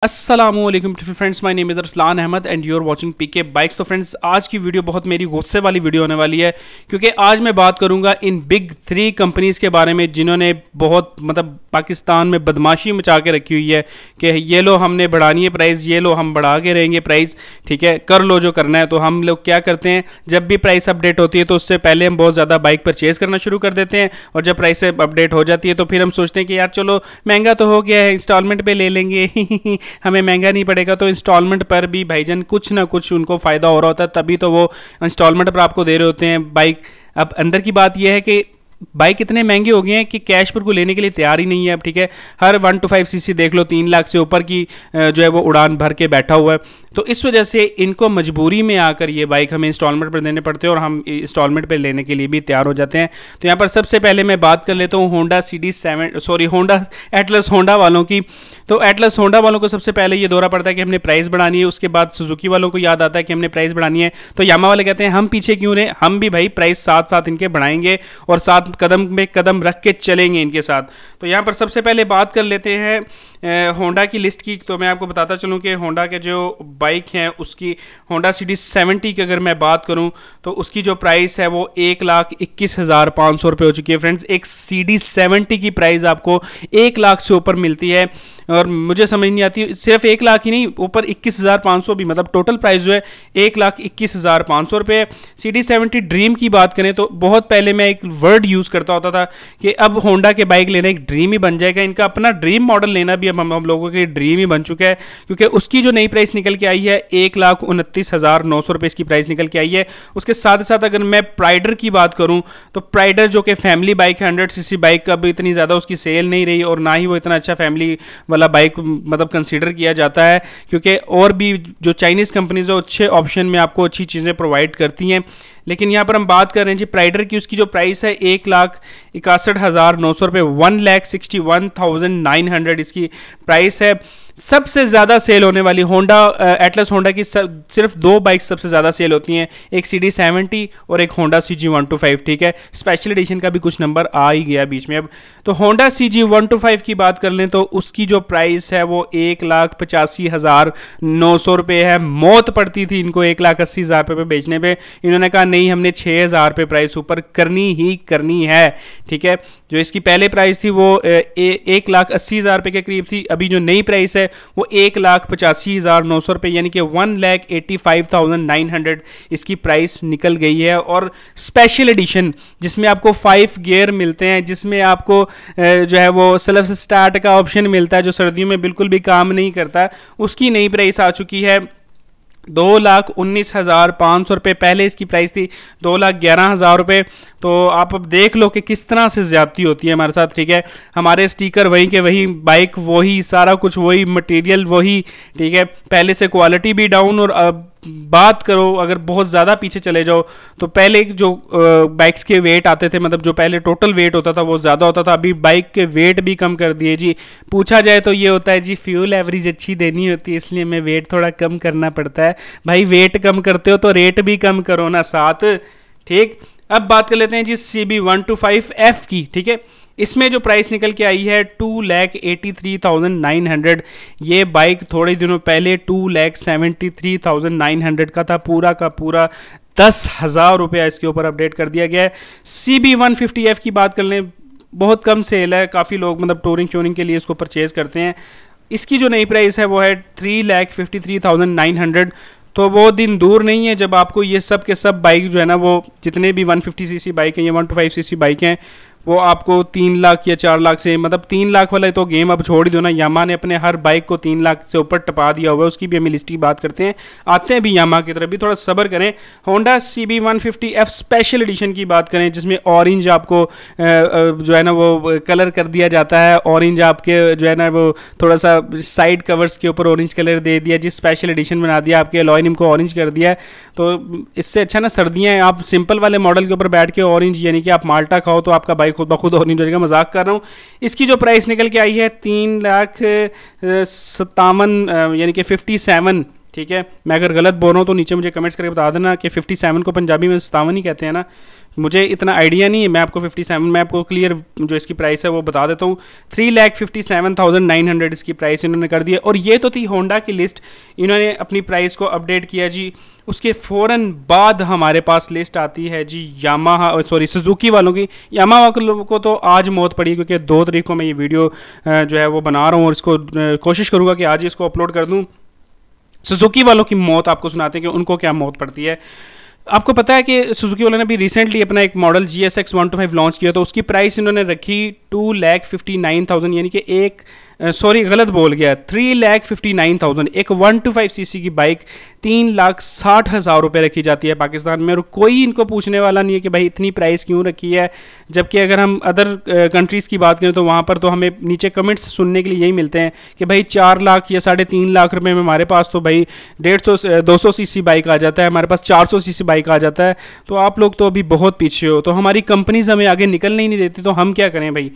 अस्सलामुअलैकुम friends, my name is Arsalan Ahmed and you are watching PK bikes. तो friends, आज की वीडियो बहुत मेरी गुस्से वाली वीडियो होने वाली है, क्योंकि आज मैं बात करूंगा इन बिग 3 कंपनीज़ के बारे में जिन्होंने बहुत पाकिस्तान में बदमाशी मचा के रखी हुई है कि ये लो हमने बढ़ानी है प्राइस, ये लो हम बढ़ा के रहेंगे प्राइस, ठीक है, कर लो जो करना है। तो हम लोग क्या करते हैं, जब भी प्राइस अपडेट होती है तो उससे पहले हम बहुत ज़्यादा बाइक परचेज़ करना शुरू कर देते हैं, और जब प्राइस अपडेट हो जाती है तो फिर हम सोचते हैं कि यार चलो महंगा तो हो गया है, इंस्टॉलमेंट पे ले लेंगे हमें महंगा नहीं पड़ेगा। तो इंस्टॉलमेंट पर भी भाईजान कुछ ना कुछ उनको फ़ायदा हो रहा होता है, तभी तो वो इंस्टॉलमेंट पर आपको दे रहे होते हैं बाइक। अब अंदर की बात यह है कि बाइक इतने महंगे हो गए हैं कि कैश पर कोई लेने के लिए तैयार ही नहीं है अब, ठीक है। हर 125 सीसी देख लो 3 लाख से ऊपर की जो है वो उड़ान भर के बैठा हुआ है। तो इस वजह से इनको मजबूरी में आकर ये बाइक हमें इंस्टॉलमेंट पर देने पड़ते हैं, और हम इंस्टॉलमेंट पर लेने के लिए भी तैयार हो जाते हैं। तो यहाँ पर सबसे पहले मैं बात कर लेता हूँ होंडा एटलस होंडा वालों की। तो एटलस होंडा वालों को सबसे पहले ये दौरा पड़ता है कि हमने प्राइस बढ़ानी है, उसके बाद सुजुकी वालों को याद आता है कि हमने प्राइस बढ़ानी है। तो यामा वाले कहते हैं हम पीछे क्यों रहे, हम भी भाई प्राइस साथ साथ इनके बढ़ाएंगे और साथ कदम में कदम रख के चलेंगे इनके साथ। तो यहाँ पर सबसे पहले बात कर लेते हैं होंडा की लिस्ट की। तो मैं आपको बताता चलूँ कि होंडा के जो बाइक हैं उसकी होंडा CD70 की अगर मैं बात करूं तो उसकी जो प्राइस है वो 1,21,500 रुपये हो चुकी है। फ्रेंड्स, एक CD70 की प्राइस आपको 1 लाख से ऊपर मिलती है, और मुझे समझ नहीं आती, सिर्फ 1 लाख ही नहीं, ऊपर 21,500 भी, मतलब टोटल प्राइस जो है 1,21,500 रुपये। CD70 ड्रीम की बात करें तो बहुत पहले मैं एक वर्ड यूज़ करता होता था कि अब होंडा के बाइक लेना एक ड्रीम ही बन जाएगा, इनका अपना ड्रीम मॉडल लेना भी अब हम लोगों के ड्रीम ही बन चुका है, क्योंकि उसकी जो नई प्राइस निकल के आई है 1,29,900 रुपये इसकी प्राइस निकल के आई है। उसके साथ साथ अगर मैं प्राइडर की बात करूं तो प्राइडर जो कि फैमिली बाइक है, 100 सीसी बाइक, अब इतनी ज़्यादा उसकी सेल नहीं रही, और ना ही वो इतना अच्छा फैमिली वाला बाइक कंसीडर किया जाता है, क्योंकि और भी जो चाइनीज़ कंपनीज है अच्छे ऑप्शन में आपको अच्छी चीज़ें प्रोवाइड करती हैं। लेकिन यहाँ पर हम बात कर रहे हैं जी प्राइडर की, उसकी जो प्राइस है 1,61,900 रुपये, 1,61,900 इसकी प्राइस है। सबसे ज़्यादा सेल होने वाली होंडा एटलस होंडा की सिर्फ 2 बाइक्स सबसे ज़्यादा सेल होती हैं, एक CD70 और एक होंडा CG125, ठीक है। स्पेशल एडिशन का भी कुछ नंबर आ ही गया बीच में अब। तो होंडा CG125 की बात कर लें तो उसकी जो प्राइस है वो 1,85,900 रुपये है। मौत पड़ती थी इनको 1,80,000 रुपये बेचने पे, इन्होंने कहा नहीं हमने 6,000 रुपये प्राइस ऊपर करनी ही करनी है, ठीक है। जो इसकी पहले प्राइस थी वो 1,80,000 रुपये के करीब थी, अभी जो नई प्राइस है वो 1,85,900 रुपये, यानी कि 1,85,900 इसकी प्राइस निकल गई है। और स्पेशल एडिशन जिसमें आपको 5 गियर मिलते हैं, जिसमें आपको जो है वो सेल्फ स्टार्ट का ऑप्शन मिलता है जो सर्दियों में बिल्कुल भी काम नहीं करता, उसकी नई प्राइस आ चुकी है 2,19,500 रुपये। पहले इसकी प्राइस थी 2,11,000 रुपये। तो आप अब देख लो कि किस तरह से ज्यादती होती है हमारे साथ, ठीक है। हमारे स्टिकर वही के वही, बाइक वही, सारा कुछ वही, मटेरियल वही, ठीक है। पहले से क्वालिटी भी डाउन, और अब बात करो अगर बहुत ज़्यादा पीछे चले जाओ तो पहले जो बाइक्स के वेट आते थे, मतलब जो पहले टोटल वेट होता था वो ज़्यादा होता था, अभी बाइक के वेट भी कम कर दिए जी। पूछा जाए तो ये होता है जी फ्यूल एवरेज अच्छी देनी होती है, इसलिए मैं वेट थोड़ा कम करना पड़ता है। भाई वेट कम करते हो तो रेट भी कम करो ना साथ, ठीक। अब बात कर लेते हैं जी CB125F की, ठीक है। इसमें जो प्राइस निकल के आई है 2,83,900। ये बाइक थोड़े दिनों पहले 2,73,900 का था, पूरा का पूरा 10,000 रुपया इसके ऊपर अपडेट कर दिया गया है। CB150F की बात कर लें, बहुत कम सेल है, काफ़ी लोग टूरिंग शोरिंग के लिए इसको परचेज़ करते हैं। इसकी जो नई प्राइस है वो है 3,53,900। तो वो दिन दूर नहीं है जब आपको ये सब के सब बाइक जो है ना, वो जितने भी 150 सीसी बाइक हैं या 125 सीसी बाइक हैं, वो आपको 3 लाख या 4 लाख से, 3 लाख वाला तो गेम अब छोड़ ही दो ना। यामा ने अपने हर बाइक को 3 लाख से ऊपर टपा दिया हुआ है, उसकी भी हम लिस्ट की बात करते हैं, आते हैं भी यामा की तरफ भी, थोड़ा सब्र करें। होंडा CB150F स्पेशल एडिशन की बात करें, जिसमें ऑरेंज आपको जो है ना वो कलर कर दिया जाता है, ऑरेंज आपके जो है ना वो थोड़ा सा साइड कवर्स के ऊपर ऑरेंज कलर दे दिया जी, स्पेशल एडिशन बना दिया, आपके अलॉयनिम को ऑरेंज कर दिया है। तो इससे अच्छा ना सर्दियाँ आप सिंपल वाले मॉडल के ऊपर बैठ के ऑरेंज, यानी कि आप माल्टा खाओ तो आपका बाइक खुद ब खुद ऑरेंज हो जाएगा, मजाक कर रहा हूँ। इसकी जो प्राइस निकल के आई है 3,57,000 यानी कि 57 ठीक है। मैं अगर गलत बोल रहा हूँ तो नीचे मुझे कमेंट्स करके बता देना कि 57 को पंजाबी में 57 ही कहते हैं ना, मुझे इतना आइडिया नहीं है। मैं आपको 57, मैं आपको क्लियर जो इसकी प्राइस है वो बता देता हूँ। 3,57,900 इसकी प्राइस इन्होंने कर दी है। और ये तो थी होंडा की लिस्ट, इन्होंने अपनी प्राइस को अपडेट किया जी। उसके फ़ौरन बाद हमारे पास लिस्ट आती है जी सुजुकी वालों की। यामाहा को तो आज मौत पड़ी, क्योंकि 2 तारीख को मैं ये वीडियो जो है वो बना रहा हूँ और इसको कोशिश करूँगा कि आज ही इसको अपलोड कर दूँ। सुजुकी वालों की मौत आपको सुनाते हैं कि उनको क्या मौत पड़ती है। आपको पता है कि सुजुकी वालों ने भी रिसेंटली अपना एक मॉडल GSX 125 लॉन्च किया, तो उसकी प्राइस इन्होंने रखी 2,59,000, यानी कि गलत बोल गया, 3,59,000। एक 125cc की बाइक 3,60,000 रुपये रखी जाती है पाकिस्तान में, और कोई इनको पूछने वाला नहीं है कि भाई इतनी प्राइस क्यों रखी है। जबकि अगर हम अदर कंट्रीज़ की बात करें तो वहाँ पर तो हमें नीचे कमेंट्स सुनने के लिए यही मिलते हैं कि भाई 4 लाख या 3.5 लाख रुपये में हमारे पास तो भाई 200cc बाइक आ जाता है, हमारे पास 400cc बाइक आ जाता है। तो आप लोग तो अभी बहुत पीछे हो, तो हमारी कंपनीज हमें आगे निकलने ही नहीं देती, तो हम क्या करें भाई।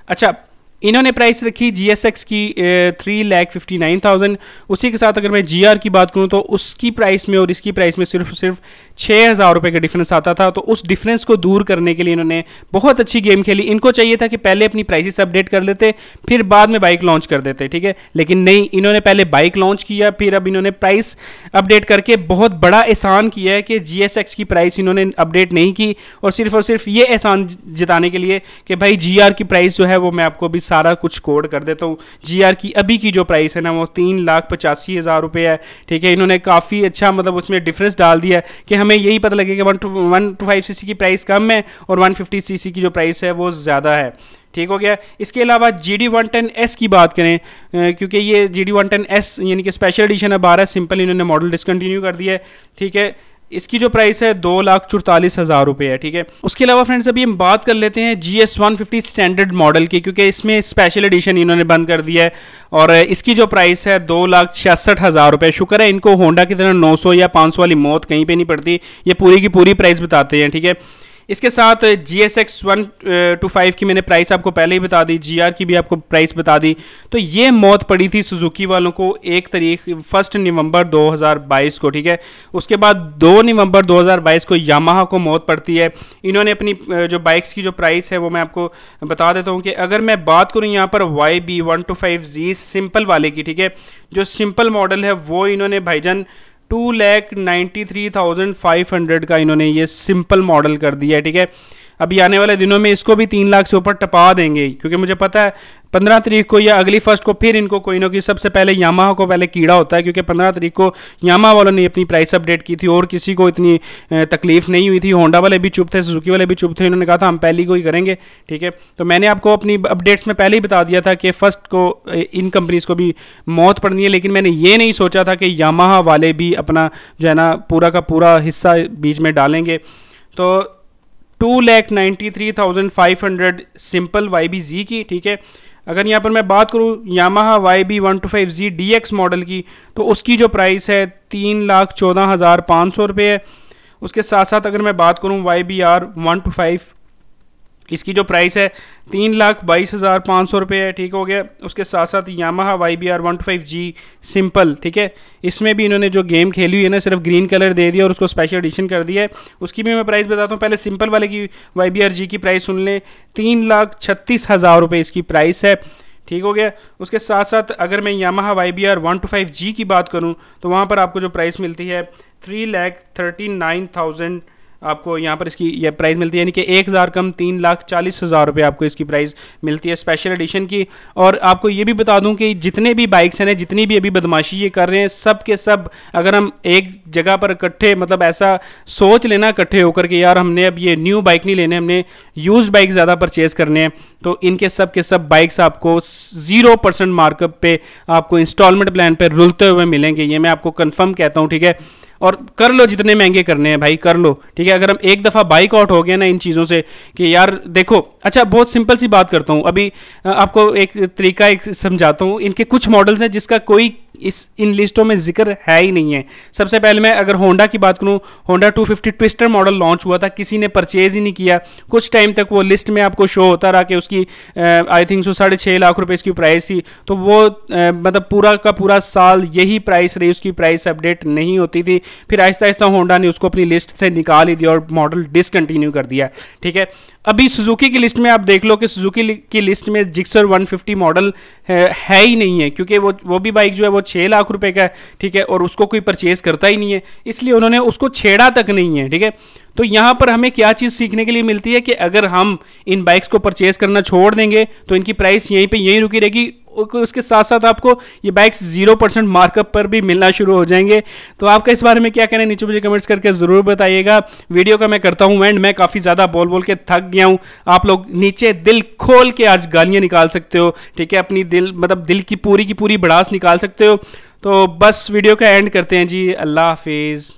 अच्छा, इन्होंने प्राइस रखी GSX की 3,59,000। उसी के साथ अगर मैं GR की बात करूं तो उसकी प्राइस में और इसकी प्राइस में सिर्फ 6,000 रुपये का डिफरेंस आता था। तो उस डिफरेंस को दूर करने के लिए इन्होंने बहुत अच्छी गेम खेली। इनको चाहिए था कि पहले अपनी प्राइसेस अपडेट कर लेते, फिर बाद में बाइक लॉन्च कर देते, ठीक है। लेकिन नहीं, इन्होंने पहले बाइक लॉन्च किया, फिर अब इन्होंने प्राइस अपडेट करके बहुत बड़ा एहसान किया है कि GSX की प्राइस इन्होंने अपडेट नहीं की, और सिर्फ ये एहसान जिताने के लिए कि भाई GR की प्राइस जो है वो मैं आपको भी सारा कुछ कोड कर देता हूँ। GR की अभी की जो प्राइस है ना वो 3,85,000 रुपये है, ठीक है। इन्होंने काफ़ी अच्छा मतलब उसमें डिफरेंस डाल दिया कि हमें यही पता लगे कि 125cc की प्राइस कम है और 150cc की जो प्राइस है वो ज़्यादा है, ठीक हो गया। इसके अलावा GD110S की बात करें, क्योंकि ये GD110S यानी कि स्पेशल एडिशन है 12 सिंपल, इन्होंने मॉडल डिसकंटिन्यू कर दिया है, ठीक है। इसकी जो प्राइस है 2,44,000 रुपये है, ठीक है। उसके अलावा फ्रेंड्स अभी हम बात कर लेते हैं GS 150 स्टैंडर्ड मॉडल की, क्योंकि इसमें स्पेशल एडिशन इन्होंने बंद कर दिया है, और इसकी जो प्राइस है 2,66,000 रुपये। शुक्र है इनको होंडा की तरह 900 या 500 वाली मौत कहीं पे नहीं पड़ती, ये पूरी की पूरी प्राइस बताते हैं, ठीक है। इसके साथ GSX 125 की मैंने प्राइस आपको पहले ही बता दी, GR की भी आपको प्राइस बता दी। तो ये मौत पड़ी थी सुजुकी वालों को 1 नवंबर 2022 को, ठीक है। उसके बाद 2 नवंबर 2022 को यामाहा को मौत पड़ती है। इन्होंने अपनी जो बाइक्स की जो प्राइस है वो मैं आपको बता देता हूँ कि अगर मैं बात करूँ यहाँ पर YB 125Z सिंपल वाले की, ठीक है, जो सिंपल मॉडल है वो इन्होंने भाईजान 2,93,500 का इन्होंने ये सिंपल मॉडल कर दिया है, ठीक है। अभी आने वाले दिनों में इसको भी 3 लाख से ऊपर टपा देंगे, क्योंकि मुझे पता है 15 तारीख को या अगली फर्स्ट को फिर इनको कोई ना कोई सबसे पहले यामाहा को पहले कीड़ा होता है, क्योंकि 15 तारीख को यामाहा वालों ने अपनी प्राइस अपडेट की थी और किसी को इतनी तकलीफ नहीं हुई थी। होंडा वाले भी चुप थे, सुजुकी वाले भी चुप थे, इन्होंने कहा था हम पहली को ही करेंगे, ठीक है। तो मैंने आपको अपनी अपडेट्स में पहले ही बता दिया था कि फर्स्ट को इन कंपनीज़ को भी मौत पड़नी है, लेकिन मैंने ये नहीं सोचा था कि यामाहा वाले भी अपना जो है ना पूरा का पूरा हिस्सा बीच में डालेंगे। तो 2,93,500 सिंपल YB-Z की, ठीक है। अगर यहाँ पर मैं बात करूँ Yamaha YB 125Z DX model की, तो उसकी जो प्राइस है 3,14,500 रुपये है। उसके साथ साथ अगर मैं बात करूँ YBR 125, इसकी जो प्राइस है 3,22,500 रुपये है, ठीक हो गया। उसके साथ साथ यामाहा YBR 125G सिंपल, ठीक है, इसमें भी इन्होंने जो गेम खेली हुई है ना, सिर्फ ग्रीन कलर दे दिया और उसको स्पेशल एडिशन कर दिया है। उसकी भी मैं प्राइस बताता हूँ। पहले सिंपल वाले की YBR G की प्राइस सुन लें, 3,36,000 रुपये इसकी प्राइस है, ठीक हो गया। उसके साथ साथ अगर मैं यामाहा YBR 125G की बात करूँ तो वहाँ पर आपको जो प्राइस मिलती है 3,39,000 आपको यहाँ पर इसकी ये प्राइस मिलती है, यानी कि 1,000 कम 3,40,000 रुपये आपको इसकी प्राइस मिलती है स्पेशल एडिशन की। और आपको ये भी बता दूं कि जितने भी बाइक्स हैं ना, जितनी भी अभी बदमाशी ये कर रहे हैं, सब के सब अगर हम एक जगह पर इकट्ठे मतलब ऐसा सोच लेना इकट्ठे होकर के यार हमने अब ये न्यू बाइक नहीं लेने, हमने यूज बाइक ज़्यादा परचेज़ करने हैं, तो इनके सब के सब बाइक्स आपको 0% मार्कअप पे आपको इंस्टॉलमेंट प्लान पे रुलते हुए मिलेंगे, ये मैं आपको कंफर्म कहता हूँ, ठीक है। और कर लो जितने महंगे करने हैं भाई कर लो, ठीक है। अगर हम एक दफ़ा बाइक आउट हो गए ना इन चीज़ों से कि यार देखो अच्छा, बहुत सिंपल सी बात करता हूँ अभी, आपको एक तरीका एक समझाता हूँ। इनके कुछ मॉडल्स हैं जिसका कोई इन लिस्टों में जिक्र है ही नहीं है। सबसे पहले मैं अगर होंडा की बात करूं, होंडा 250 ट्विस्टर मॉडल लॉन्च हुआ था, किसी ने परचेज ही नहीं किया। कुछ टाइम तक वो लिस्ट में आपको शो होता रहा कि उसकी आई थिंक 6.5 लाख रुपए इसकी प्राइस थी। तो वो मतलब पूरा का पूरा साल यही प्राइस रही, उसकी प्राइस अपडेट नहीं होती थी। फिर आहिस्ता आहिस्ता होंडा ने उसको अपनी लिस्ट से निकाल ही दिया और मॉडल डिसकंटिन्यू कर दिया। ठीक है, अभी सुजुकी की लिस्ट में आप देख लो कि सुजुकी की लिस्ट में जिक्सर 150 मॉडल है ही नहीं है, क्योंकि वो भी बाइक जो है वो 6 लाख रुपए का है। ठीक है, और उसको कोई परचेज करता ही नहीं है, इसलिए उन्होंने उसको छेड़ा तक नहीं है। ठीक है, तो यहाँ पर हमें क्या चीज़ सीखने के लिए मिलती है कि अगर हम इन बाइक्स को परचेज करना छोड़ देंगे तो इनकी प्राइस यहीं पे यहीं रुकी रहेगी। उसके साथ साथ आपको ये बाइक्स 0% मार्कअप पर भी मिलना शुरू हो जाएंगे। तो आपका इस बारे में क्या कहना है, नीचे मुझे कमेंट्स करके ज़रूर बताइएगा। वीडियो का मैं करता हूँ एंड मैं काफ़ी ज़्यादा बोल बोल के थक गया हूँ। आप लोग नीचे दिल खोल के आज गालियाँ निकाल सकते हो। ठीक है, अपनी दिल की पूरी भड़ास निकाल सकते हो। तो बस वीडियो का एंड करते हैं जी। अल्लाह हाफिज़।